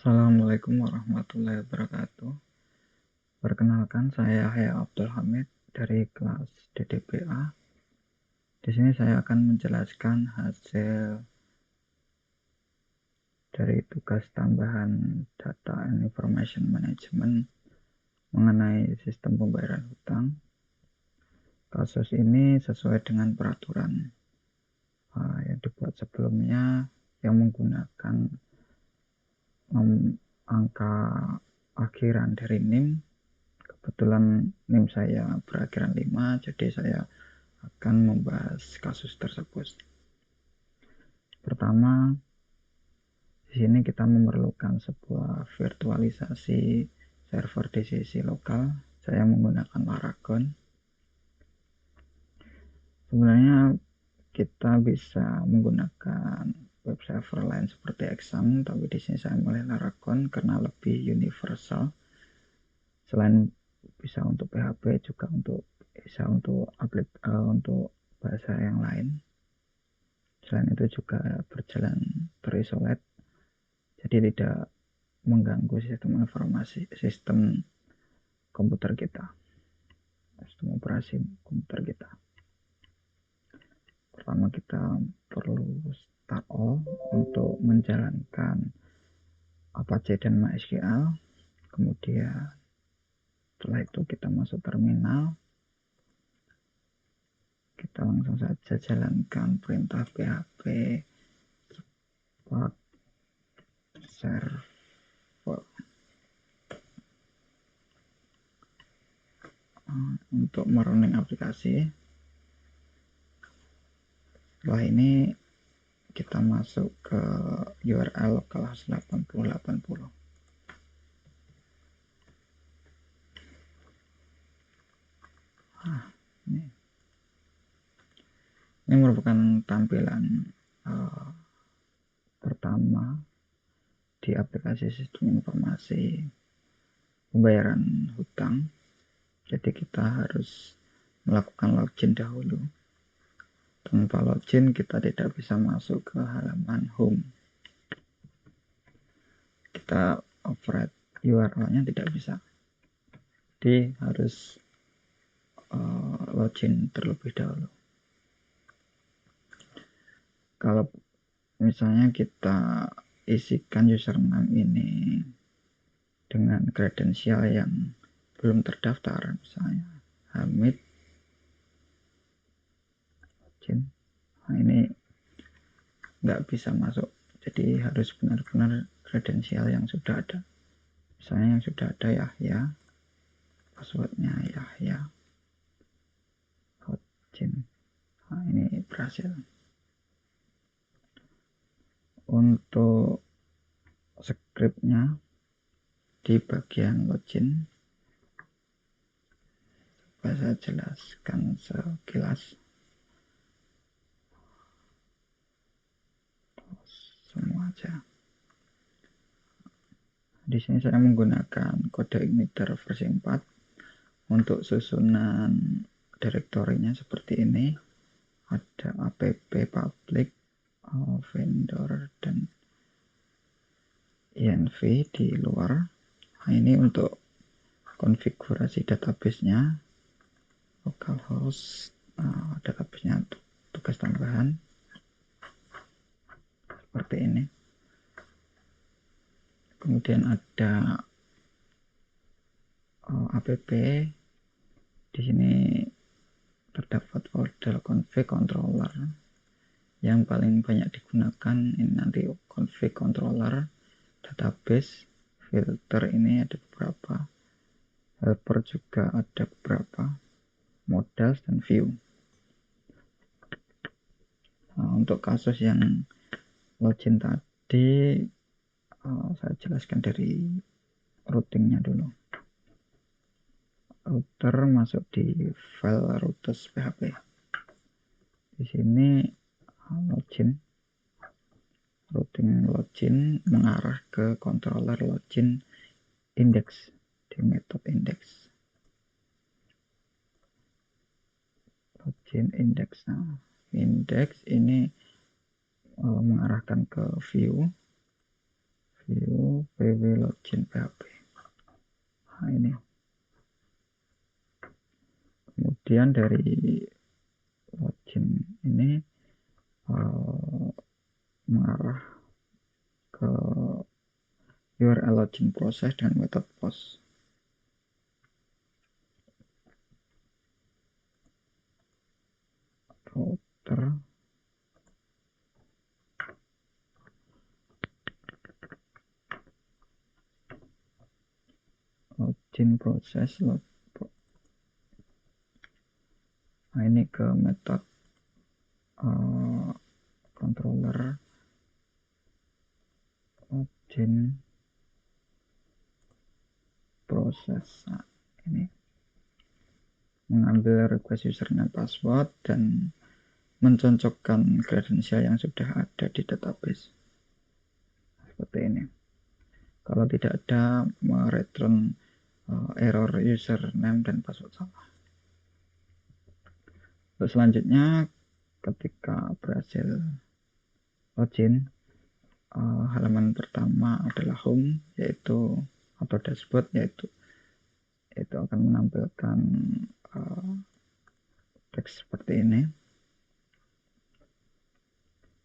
Assalamualaikum warahmatullahi wabarakatuh. Perkenalkan, saya Yahya Abdul Hamid dari kelas DDPA. Di sini saya akan menjelaskan hasil dari tugas tambahan Data and Information Management mengenai sistem pembayaran hutang. Kasus ini sesuai dengan peraturan yang dibuat sebelumnya yang menggunakan angka akhiran dari NIM. Kebetulan NIM saya berakhiran 5, jadi saya akan membahas kasus tersebut. Pertama, di sini kita memerlukan sebuah virtualisasi server di sisi lokal. Saya menggunakan Laragon. Sebenarnya kita bisa menggunakan web server lain seperti Exam, tapi di sini saya memilih Laragon karena lebih universal. Selain bisa untuk PHP, juga bisa untuk bahasa yang lain. Selain itu juga berjalan terisolat, jadi tidak mengganggu sistem komputer kita, sistem operasi komputer kita. Pertama, kita perlu start all untuk menjalankan Apache dan MySQL. Kemudian setelah itu kita masuk terminal, kita langsung saja jalankan perintah php spark server untuk merunning aplikasi. Setelah ini kita masuk ke URL localhost 8080. Ini merupakan tampilan pertama di aplikasi sistem informasi pembayaran hutang. Jadi kita harus melakukan login dahulu. Tanpa login kita tidak bisa masuk ke halaman home. Kita override URL-nya tidak bisa. Jadi harus login terlebih dahulu. Kalau misalnya kita isikan username ini dengan kredensial yang belum terdaftar, misalnya Hamid, nah ini nggak bisa masuk. Jadi harus benar-benar kredensial yang sudah ada. Misalnya yang sudah ada Yahya, passwordnya Yahya, Hotchin. Nah ini berhasil. Untuk scriptnya di bagian login saya jelaskan sekilas. Semua aja. Di sini saya menggunakan kode igniter versi 4. Untuk susunan direktorinya seperti ini. Ada app public, vendor, dan env di luar. Nah, ini untuk konfigurasi database-nya, localhost, database-nya tugas tambahan seperti ini. Kemudian ada app. Di sini terdapat folder config controller. Yang paling banyak digunakan ini nanti config controller, database, filter ini ada beberapa, helper juga ada beberapa, models dan view. Nah, untuk kasus yang login tadi saya jelaskan dari routingnya dulu. Router masuk di file routers php. Di sini login, routing login mengarah ke controller login index di metode index. Login index. Nah, index ini mengarahkan ke view view pw login php. Nah, ini kemudian dari login ini mengarah ke URL login proses dengan metode post. Router login proses nah, ini ke metode controller login proses. Nah, ini mengambil request username password dan mencocokkan kredensial yang sudah ada di database seperti ini. Kalau tidak ada, mereturn error username dan password salah. Terus selanjutnya ketika berhasil login, halaman pertama adalah home, yaitu atau dashboard, yaitu itu akan menampilkan teks seperti ini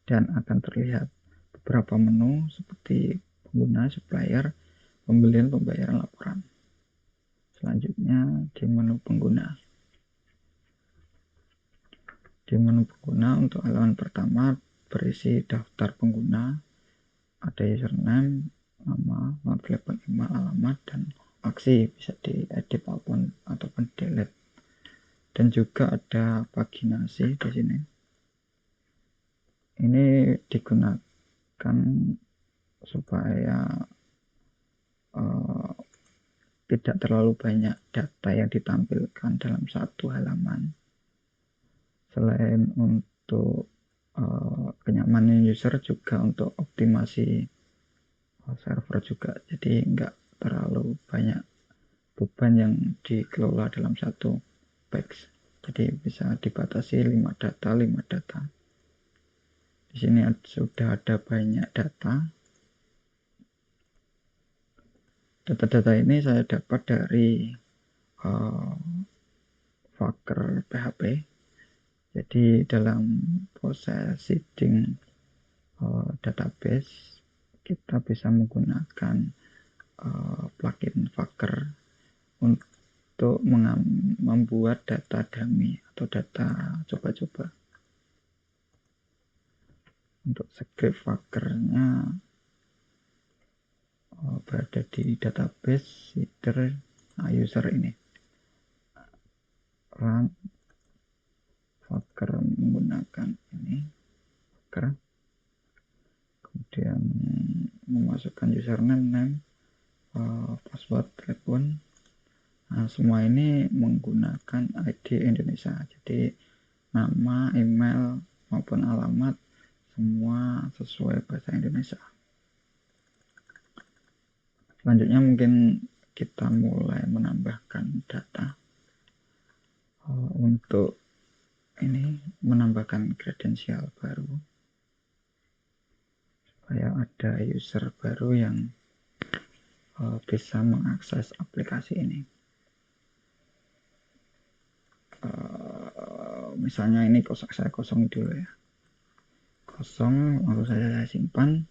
dan akan terlihat beberapa menu seperti pengguna, supplier, pembelian, pembayaran, laporan. Selanjutnya di menu pengguna. Di menu pengguna untuk halaman pertama berisi daftar pengguna, ada username, nama, nomor telepon, email, alamat, dan aksi bisa diedit ataupun delete. Dan juga ada paginasi di sini. Ini digunakan supaya tidak terlalu banyak data yang ditampilkan dalam satu halaman. Selain untuk kenyamanan user, juga untuk optimasi server juga, jadi nggak terlalu banyak beban yang dikelola dalam satu page. Jadi bisa dibatasi 5 data. Di sini sudah ada banyak data. Data-data ini saya dapat dari Fucker PHP. Jadi dalam proses seeding database, kita bisa menggunakan plugin Fucker untuk membuat data dummy atau data coba-coba. Untuk script Fucker-nya berada di database seeder user ini. Run Fucker menggunakan ini Fucker, kemudian memasukkan username, password, telepon. Nah, semua ini menggunakan ID Indonesia. Jadi nama, email maupun alamat semua sesuai bahasa Indonesia. Selanjutnya mungkin kita mulai menambahkan data. Untuk ini menambahkan kredensial baru supaya ada user baru yang bisa mengakses aplikasi ini. Misalnya ini saya kosong dulu ya, kosong, lalu saya simpan.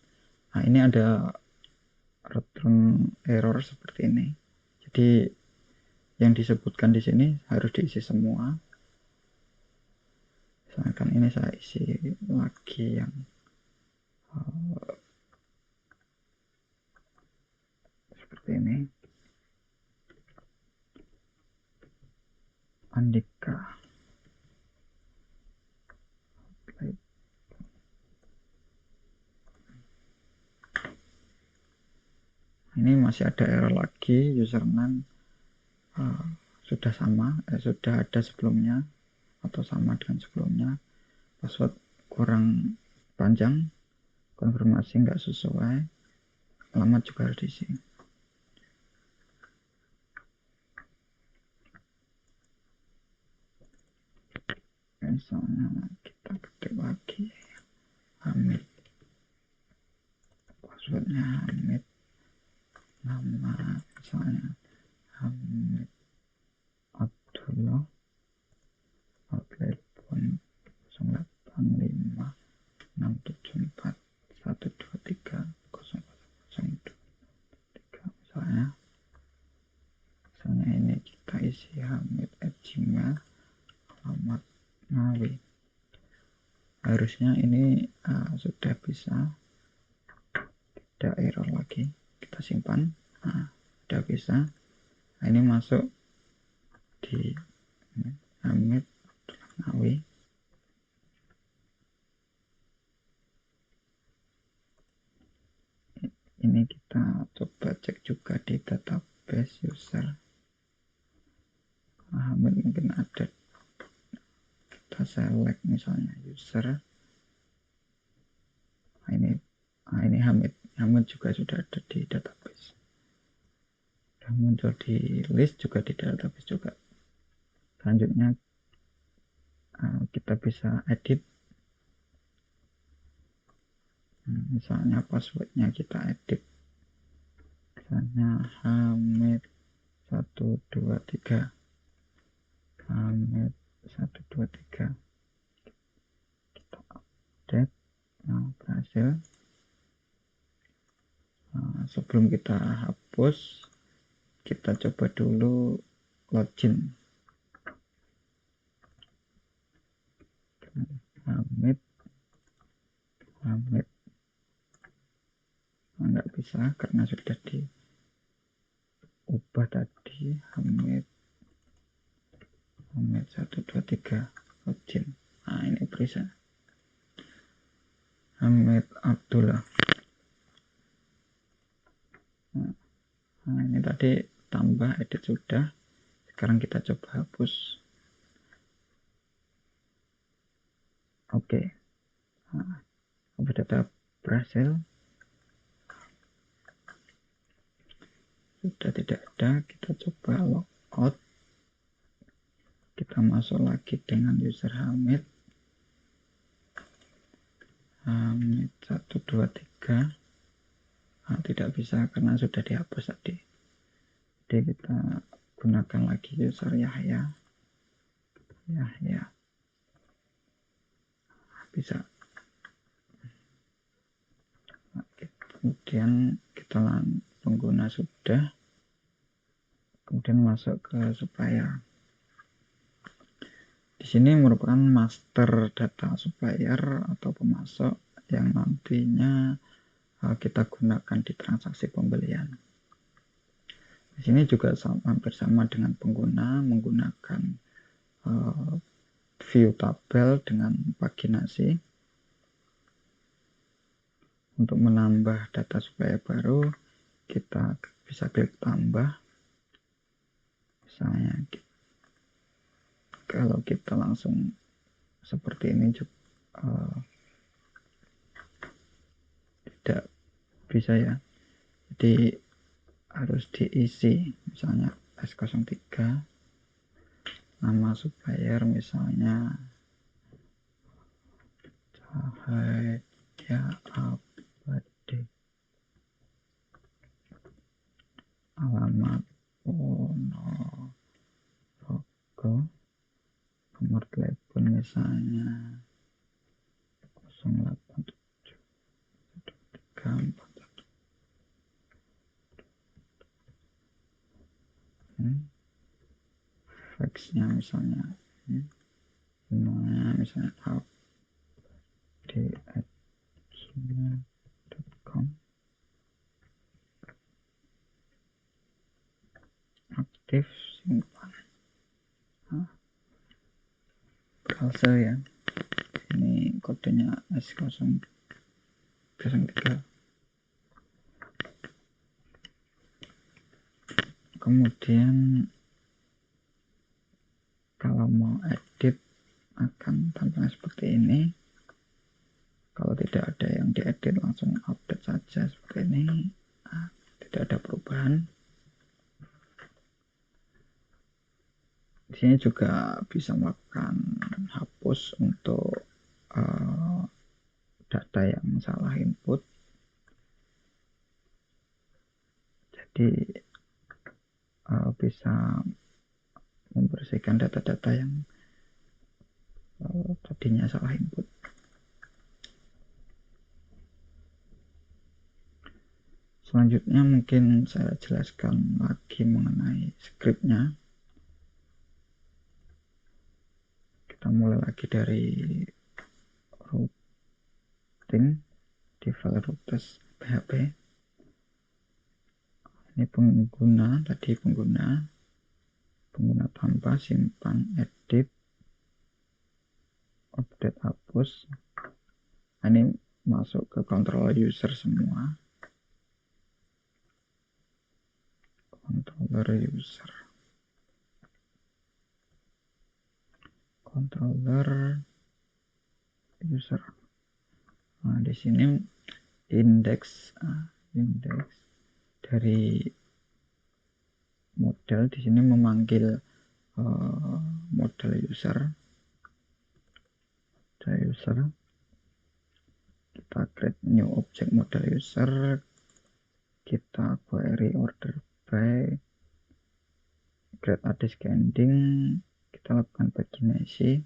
Nah, ini ada return error seperti ini. Jadi yang disebutkan di sini harus diisi semua. Misalkan ini saya isi lagi yang seperti ini, Andika. Ini masih ada error lagi, username sudah sama, sudah ada sebelumnya atau sama dengan sebelumnya, password kurang panjang, konfirmasi nggak sesuai, alamat juga harus diisi. Misalnya kita ketik lagi Hamid, passwordnya Hamid, Gmail alamat Ngawi. Harusnya ini sudah bisa, tidak error lagi. Kita simpan. Sudah bisa. Nah, ini masuk di Hamid Ngawi. Ini kita coba cek juga di database user. Hamid mungkin ada. Kita select misalnya user. Ini Hamid juga sudah ada di database. Sudah muncul di list juga, di database juga. Selanjutnya kita bisa edit. Misalnya passwordnya kita edit. Misalnya Hamid 123. Hamid 123. Kita update. Berhasil. Sebelum kita hapus, kita coba dulu login. Hamid nggak bisa karena sudah diubah tadi. Hamid 123 login. Ini bisa. Hamid Abdullah. Ini tadi tambah edit sudah. Sekarang kita coba hapus. Oke. Hapus data berhasil. Sudah tidak ada. Kita coba logout. Kita masuk lagi dengan user Hamid 123. Tidak bisa karena sudah dihapus tadi. Jadi kita gunakan lagi user Yahya. Bisa. Kemudian kita pengguna sudah. Kemudian masuk ke supplier. Di sini merupakan master data supplier atau pemasok yang nantinya kita gunakan di transaksi pembelian. Di sini juga hampir sama dengan pengguna, menggunakan view tabel dengan paginasi. Untuk menambah data supplier baru, kita bisa klik tambah. Misalnya kalau kita langsung seperti ini tidak bisa ya. Jadi harus diisi, misalnya S03, nama supplier misalnya Cahaya Abadi, alamat Ponorogo, nomor telepon misalnya 087 134. Faxnya misalnya misalnya abdi@gmail.com. Aktif, simpan. Browser ya, ini kodenya S003. Kemudian kalau mau edit akan tampilnya seperti ini. Kalau tidak ada yang diedit, langsung update saja seperti ini. Tidak ada perubahan. Di sini juga bisa melakukan hapus untuk data yang salah input. Jadi bisa membersihkan data-data yang tadinya salah input. Selanjutnya mungkin saya jelaskan lagi mengenai scriptnya. Kita mulai lagi dari routing di file routes php. Ini pengguna, tadi pengguna tanpa, simpan, edit, update, hapus. Nah, ini masuk ke controller user semua. Controller user. Nah, di sini index dari model di sini memanggil model user. Kita create new object model user, kita query order by, create a disk ending, kita lakukan paginasi,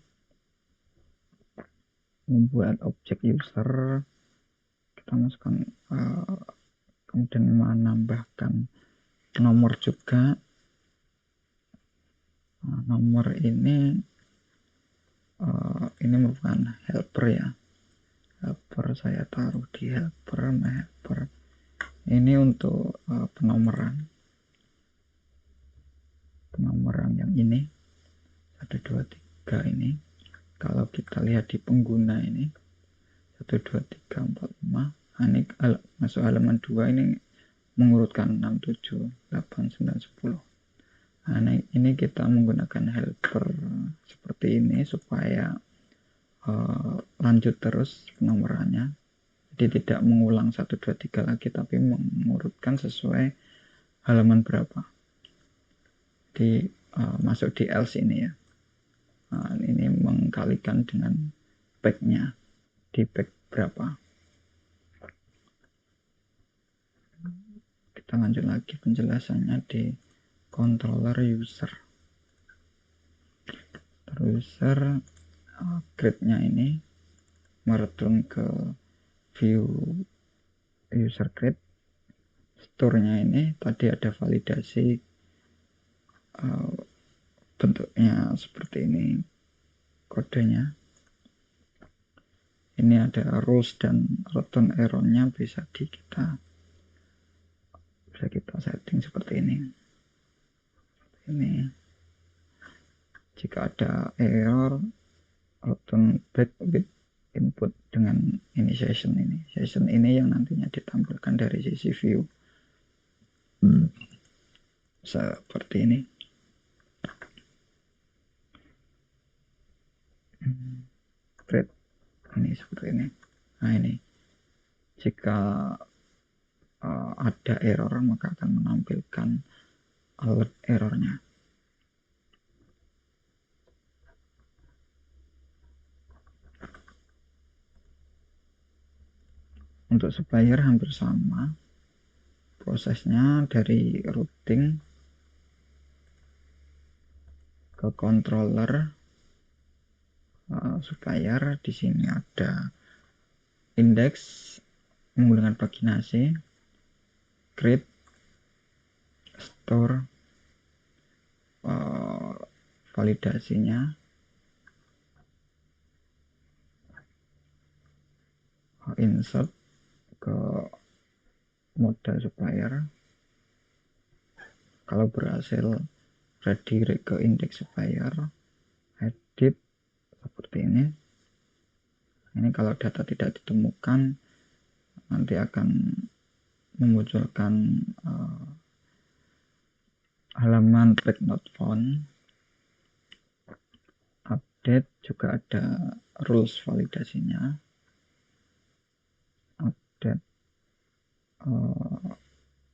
membuat objek user, kita masukkan kemudian menambahkan nomor juga. Nah, nomor ini merupakan helper ya, helper, saya taruh di helper. Ini untuk penomoran yang ini 1 2 3 ini. Kalau kita lihat di pengguna ini 1 2 3 4 5, nah, ini masuk halaman 2 ini mengurutkan 6 7 8 9 10. Nah, ini kita menggunakan helper seperti ini supaya lanjut terus penomorannya. Jadi tidak mengulang 1 2 3 lagi, tapi mengurutkan sesuai halaman berapa. Jadi masuk di else ini ya. Nah, ini mengkalikan dengan backnya, di back berapa. Kita lanjut lagi penjelasannya di controller user. Grid-nya ini mereturn ke view user grid. Store-nya ini tadi ada validasi, bentuknya seperti ini kodenya. Ini ada rules dan return error-nya bisa kita setting seperti ini. Jika ada error, return back with input dengan ini session ini yang nantinya ditampilkan dari sisi view seperti ini. Grid ini seperti ini. Nah, ini jika ada error maka akan menampilkan alert errornya. Untuk supplier hampir sama prosesnya, dari routing ke controller supplier. Di sini ada index menggunakan paginasi, create, store, validasinya, insert ke model supplier. Kalau berhasil, redirect ke index supplier, edit seperti ini. Ini kalau data tidak ditemukan nanti akan memunculkan halaman back not found. Update juga ada rules validasinya.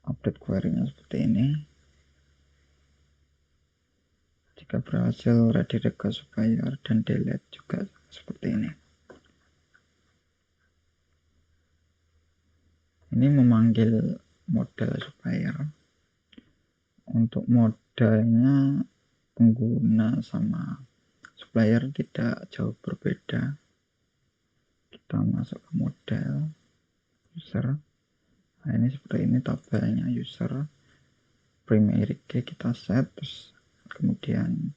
Update query-nya seperti ini. Jika berhasil, redirect ke supplier dan delete juga seperti ini. Ini memanggil model supplier. Untuk modelnya pengguna sama supplier tidak jauh berbeda. Kita masuk ke model user. Nah, ini seperti ini tabelnya user. Primary key kita set, terus kemudian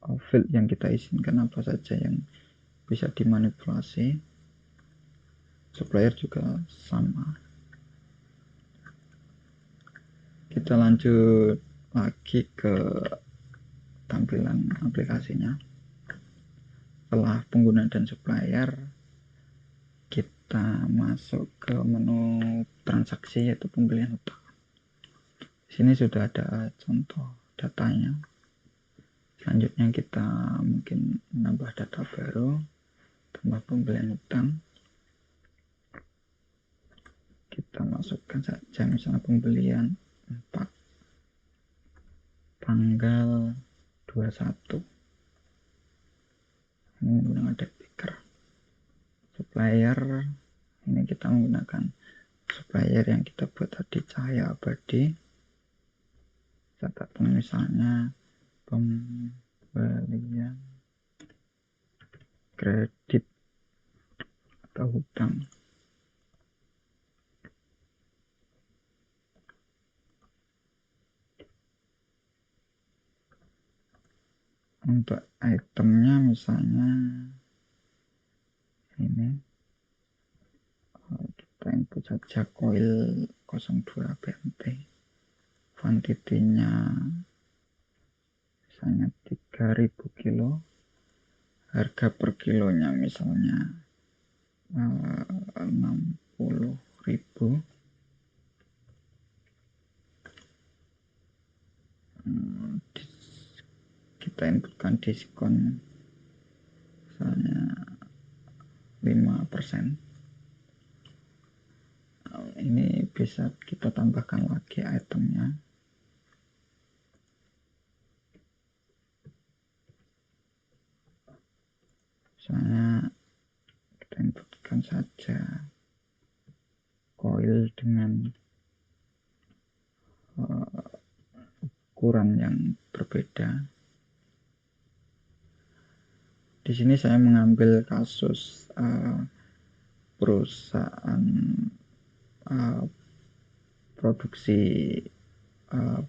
field yang kita izinkan apa saja yang bisa dimanipulasi. Supplier juga sama. Kita lanjut lagi ke tampilan aplikasinya. Setelah pengguna dan supplier, kita masuk ke menu transaksi yaitu pembelian utang. Di sini sudah ada contoh datanya. Selanjutnya kita mungkin menambah data baru, tambah pembelian utang. Kita masukkan saja misalnya pembelian 4 tanggal 21. Ini menggunakan debit picker. Supplier ini kita menggunakan supplier yang kita buat tadi, Cahaya Abadi. Catatan misalnya pembelian kredit atau hutang. Untuk itemnya misalnya ini, kita input saja coil 02 BMT, kuantitinya misalnya 3000 kilo, harga per kilonya misalnya 60.000. Kita inputkan diskon misalnya 5%. Ini bisa kita tambahkan lagi itemnya. Misalnya kita inputkan saja coil dengan ukuran yang berbeda. Di sini saya mengambil kasus perusahaan produksi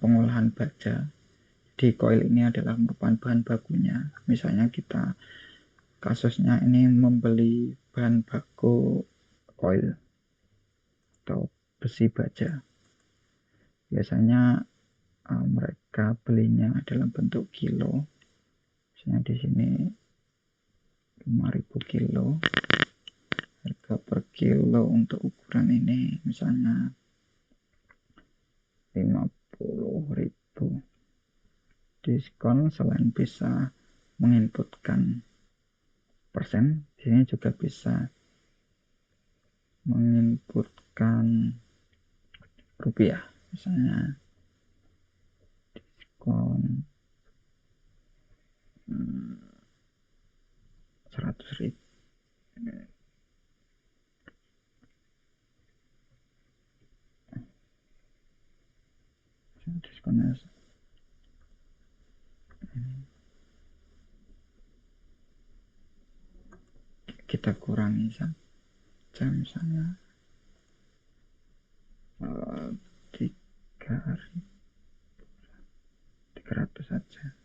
pengolahan baja. Di coil ini adalah merupakan bahan bakunya. Misalnya kita kasusnya ini membeli bahan baku coil atau besi baja. Biasanya mereka belinya dalam bentuk kilo. Misalnya di sini 5.000 kilo. Harga per kilo untuk ukuran ini misalnya 50.000. Diskon selain bisa menginputkan persen, di sini juga bisa menginputkan rupiah. Misalnya diskon 100.000. Diskonnya kita kurangi saja misalnya 300 saja.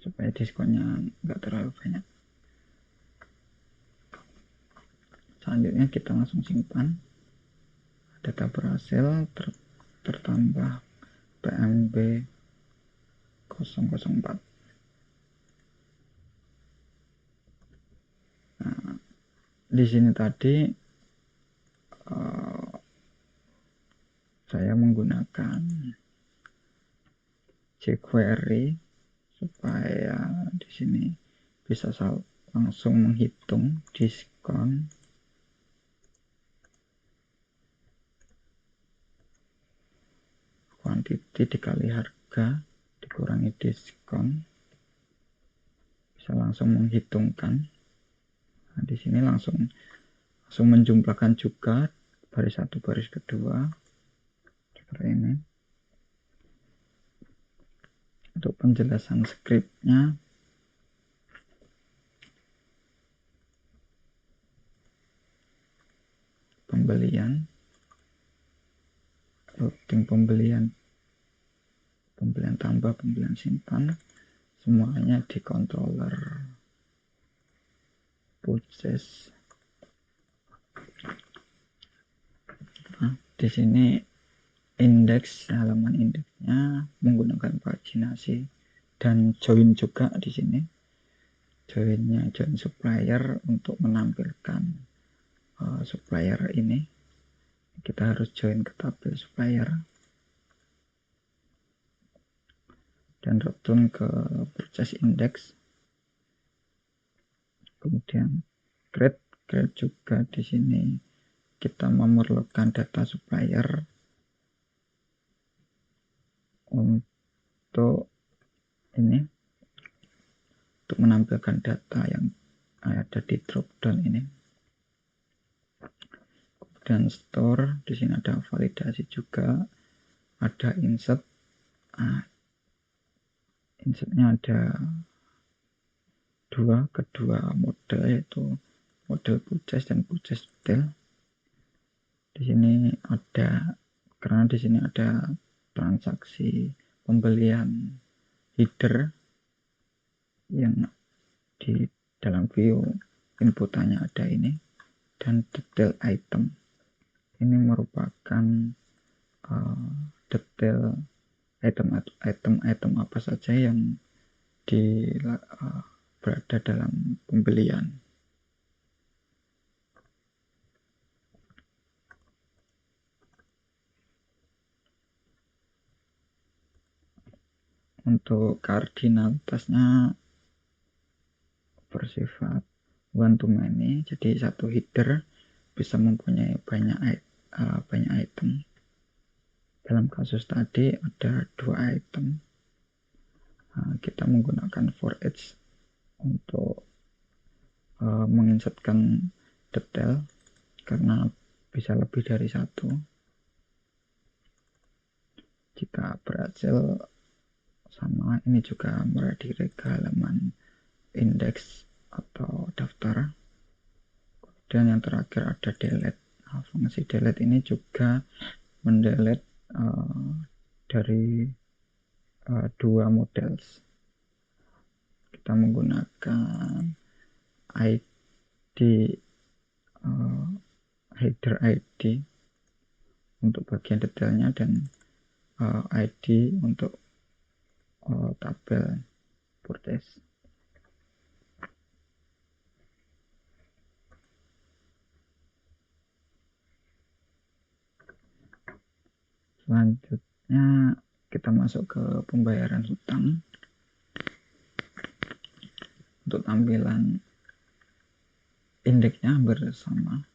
Supaya diskonnya nggak terlalu banyak. Selanjutnya kita langsung simpan. Data berhasil tertambah PMB 004. Nah, di sini tadi saya menggunakan jQuery supaya di sini bisa langsung menghitung diskon kuantiti dikali harga dikurangi diskon, bisa langsung menghitungkan. Nah, di sini langsung menjumlahkan juga baris satu baris kedua seperti ini. Untuk penjelasan skripnya routing pembelian tambah, pembelian simpan, semuanya di controller purchase. Nah, di sini indeks, halaman indeksnya menggunakan paginasi dan join juga di sini. Join supplier untuk menampilkan supplier ini. Kita harus join ke tabel supplier dan return ke purchase index. Kemudian grade juga di sini kita memerlukan data supplier untuk ini, untuk menampilkan data yang ada di drop down ini. Dan store, di sini ada validasi juga, ada insert. Insertnya ada kedua model, yaitu model purchase dan purchase detail. Di sini ada, karena di sini ada transaksi pembelian header yang di dalam view inputannya ada ini, dan detail item ini merupakan detail item apa saja yang berada dalam pembelian. Untuk kardinalitasnya bersifat one to many, jadi satu header bisa mempunyai banyak item. Dalam kasus tadi ada 2 item. Kita menggunakan for each untuk menginsertkan detail karena bisa lebih dari satu. Jika berhasil, sama ini juga meredirect ke halaman indeks atau daftar. Dan yang terakhir ada delete. Fungsi delete ini juga mendelete dari 2 model. Kita menggunakan ID header ID untuk bagian detailnya dan ID untuk tabel purchase. Selanjutnya kita masuk ke pembayaran hutang. Untuk tampilan indeksnya bersama.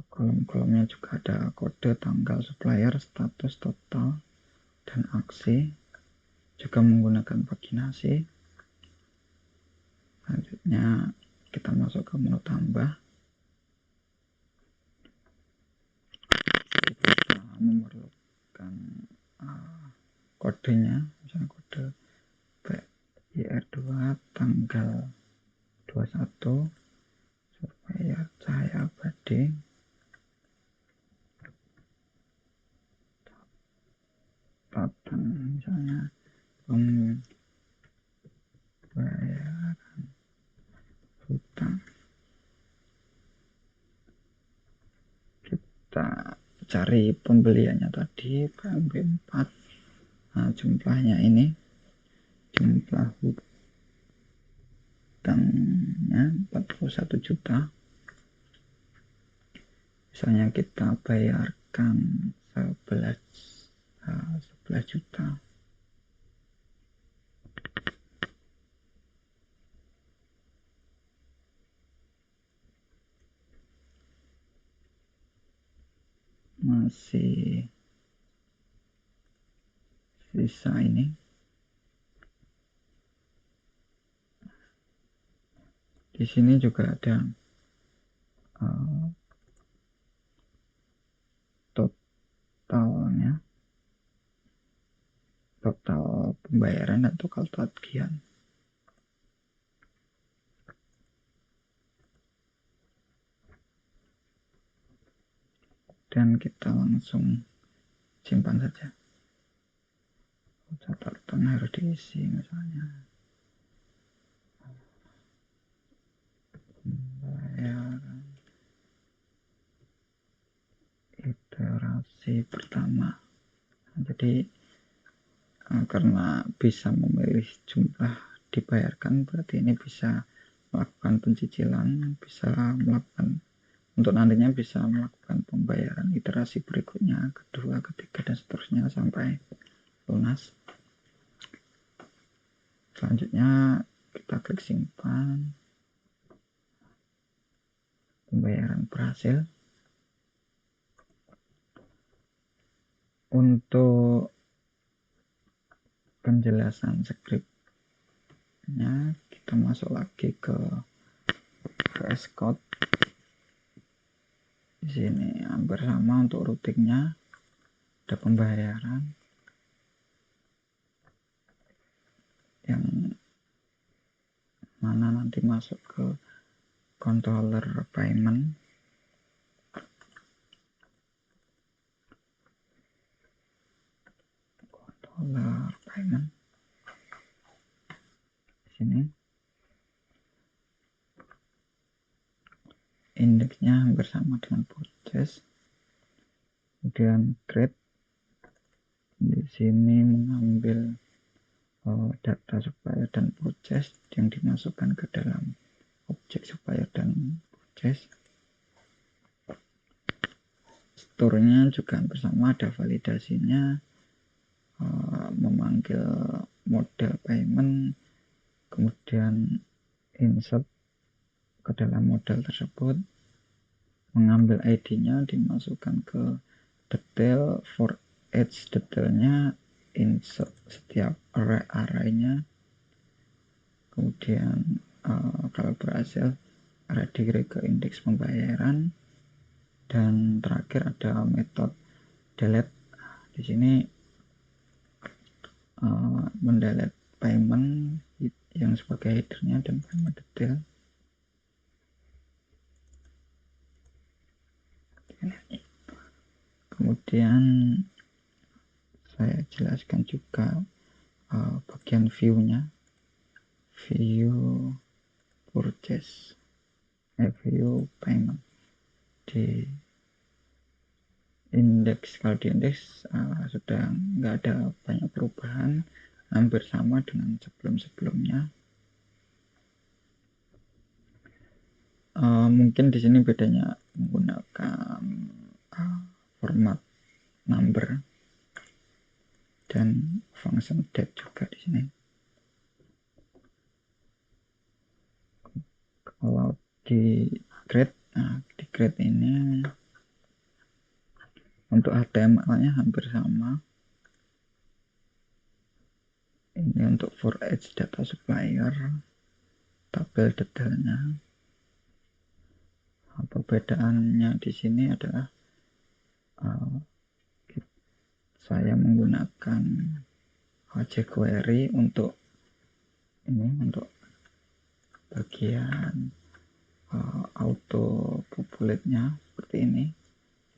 Kolom-kolomnya juga ada kode, tanggal, supplier, status, total, dan aksi. Juga menggunakan paginasi. Selanjutnya kita masuk ke menu tambah. Kita memerlukan kodenya, misalnya kode PIR2 tanggal 21 supaya cahaya abadi. Misalnya pembayaran hutang, kita cari pembeliannya tadi PMB4. Nah, jumlahnya ini, jumlah hutangnya 41 juta. Misalnya kita bayarkan 11 juta. Masih sisa ini. Di sini juga ada totalnya, total pembayaran dan total tagihan. dan kita langsung simpan saja. Catatan harus diisi misalnya pembayaran iterasi pertama. Jadi karena bisa memilih jumlah dibayarkan, berarti ini bisa melakukan pencicilan, bisa melakukan untuk nantinya bisa melakukan pembayaran iterasi berikutnya, kedua, ketiga, dan seterusnya sampai lunas. Selanjutnya kita klik simpan, pembayaran berhasil. Untuk penjelasan skripnya kita masuk lagi ke VS Code. Di sini hampir sama untuk routingnya, ada pembayaran yang mana nanti masuk ke controller payment. Di sini indeksnya hampir sama dengan purchase. Kemudian create, di sini mengambil data supplier dan purchase yang dimasukkan ke dalam objek supplier dan purchase. Store-nya juga bersama, ada validasinya, memanggil model payment, kemudian insert ke dalam model tersebut, mengambil ID-nya, dimasukkan ke detail, for each detailnya insert setiap array-nya, kemudian kalau berhasil ready ke indeks pembayaran, dan terakhir ada metode delete. Di sini mendelete payment yang sebagai headernya dan payment detail. Kemudian saya jelaskan juga bagian view-nya, view purchase, view payment. Di indeks, kalau di indeks sudah nggak ada banyak perubahan, hampir sama dengan sebelum-sebelumnya. Mungkin di sini bedanya menggunakan format number dan function date juga di sini. Kalau di grade, di grade ini untuk HTML-nya hampir sama. Ini untuk for each data supplier, tabel detailnya. Perbedaannya di sini adalah saya menggunakan jQuery untuk ini, untuk bagian auto populate-nya seperti ini.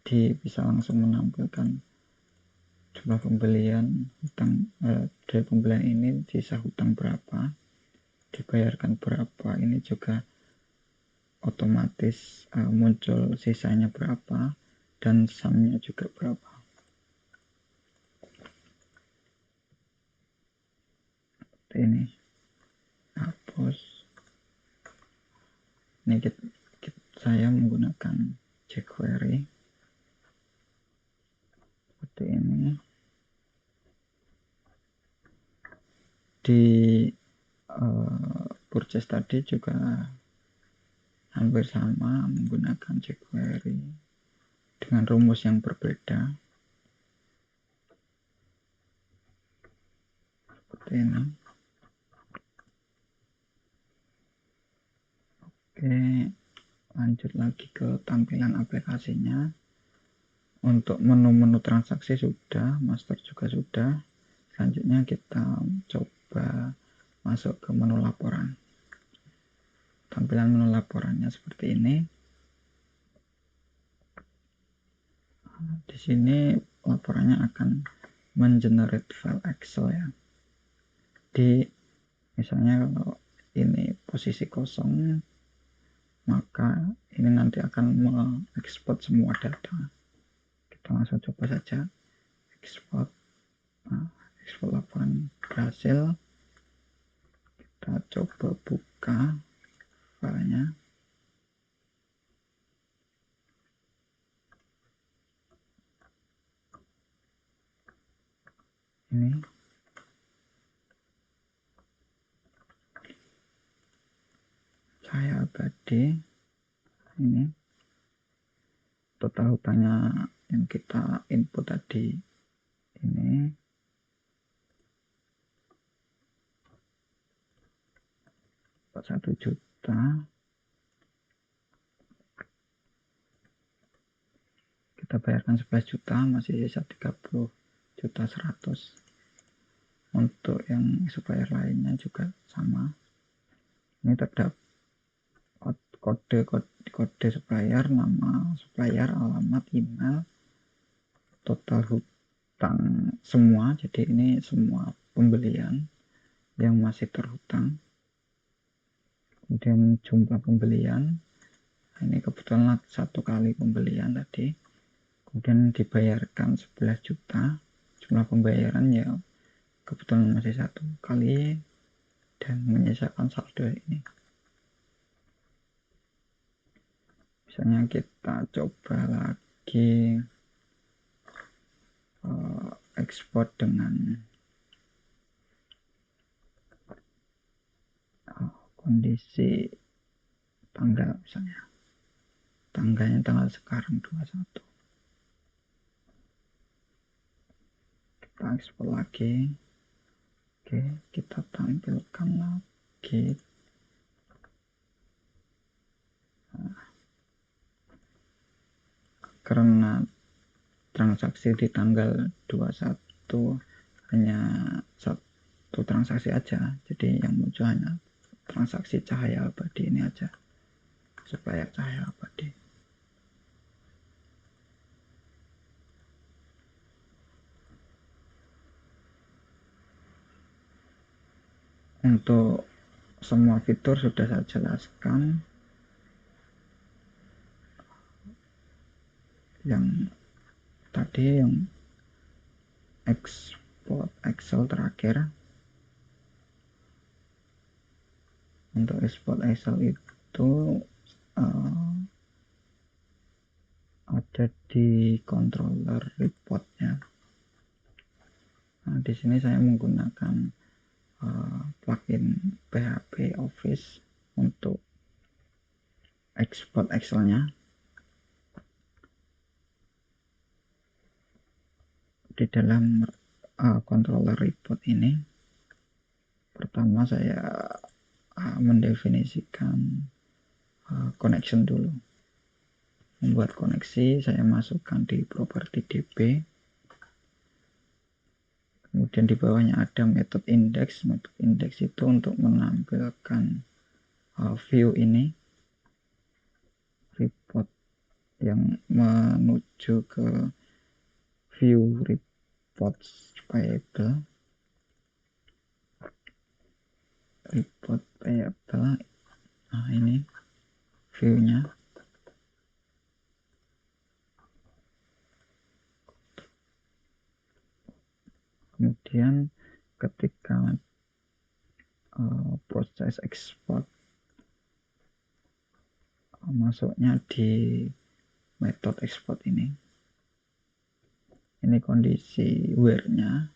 Jadi bisa langsung menampilkan jumlah pembelian, hutang dari pembelian ini, sisa hutang berapa, dibayarkan berapa, ini juga otomatis muncul sisanya berapa dan sumnya juga berapa. Seperti ini. Hapus. Ini saya menggunakan jQuery seperti ini. Di purchase tadi juga hampir sama, menggunakan jQuery dengan rumus yang berbeda seperti ini. Oke, lanjut lagi ke tampilan aplikasinya. Untuk menu-menu transaksi sudah, master juga sudah. Selanjutnya kita coba masuk ke menu laporan. Tampilan menu laporannya seperti ini. Di sini laporannya akan mengenerate file Excel ya. Di misalnya kalau ini posisi kosong, maka ini nanti akan mengekspor semua data. Kita langsung coba saja ekspor. Nah, ekspor laporan berhasil. Kita coba buka filenya. Ini Cahaya Abadi. Ini total hutangnya yang kita input tadi ini 1 juta. Kita bayarkan 11 juta, masih sisa 30 juta 100. Untuk yang supplier lainnya juga sama. Ini terdapat kode supplier, nama supplier, alamat, email, total hutang semua. Jadi ini semua pembelian yang masih terhutang. Kemudian jumlah pembelian, ini kebetulan 1 kali pembelian tadi. Kemudian dibayarkan 11 juta. Jumlah pembayaran ya kebetulan masih 1 kali dan menyisakan saldo ini. Misalnya kita coba lagi ekspor dengan kondisi tanggal, misalnya tanggalnya tanggal sekarang 21. Kita ekspor lagi. Oke, kita tampilkan lagi. Karena transaksi di tanggal 21 hanya 1 transaksi aja, jadi yang muncul hanya transaksi Cahaya Abadi ini aja, supaya Cahaya Abadi. Untuk semua fitur sudah saya jelaskan. Yang tadi yang ekspor Excel terakhir. Untuk ekspor Excel itu ada di controller reportnya. Nah, di sini saya menggunakan plugin PHP Office untuk ekspor Excelnya. Di dalam controller report ini, pertama saya mendefinisikan connection dulu. Membuat koneksi, saya masukkan di properti DB. Kemudian di bawahnya ada method index. Method index itu untuk menampilkan view ini, report yang menuju ke view reports payable. Report payable. Nah, ini view-nya. Kemudian ketika proses ekspor masuknya di metode ekspor ini kondisi where-nya.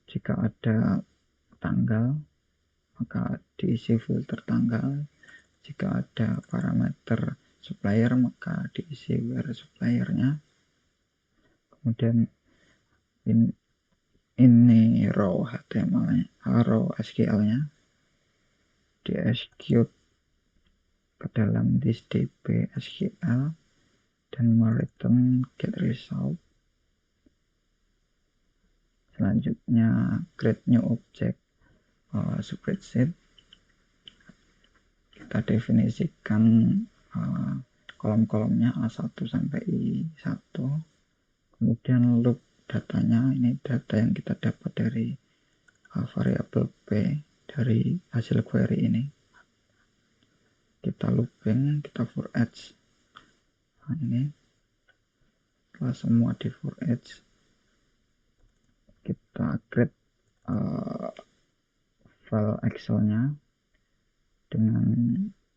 Jika ada tanggal maka diisi filter tanggal. Jika ada parameter supplier maka diisi where suppliernya. Kemudian ini row HTML-nya, row SQL-nya di execute ke dalam this db SQL dan mereturn get result. Selanjutnya create new object spreadsheet. Kita definisikan kolom-kolomnya A1 sampai I1, kemudian loop datanya, ini data yang kita dapat dari variabel P dari hasil query ini, kita looping, kita for each. Nah, ini setelah semua di for each, kita create file Excel-nya dengan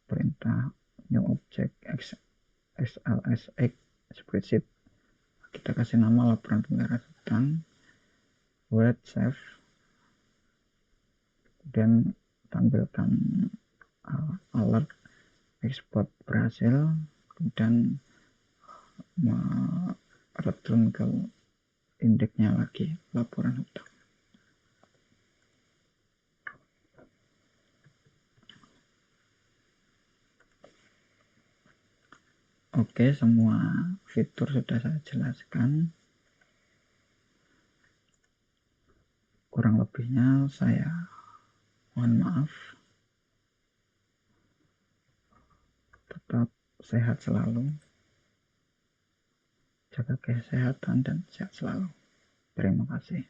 perintah new object xlsx spreadsheet. Kita kasih nama laporan pembayaran hutang, word save, kemudian tampilkan alert export berhasil, kemudian return ke indeksnya lagi laporan hutang. Oke, semua fitur sudah saya jelaskan. Kurang lebihnya saya mohon maaf. Tetap sehat selalu. Jaga kesehatan dan sehat selalu. Terima kasih.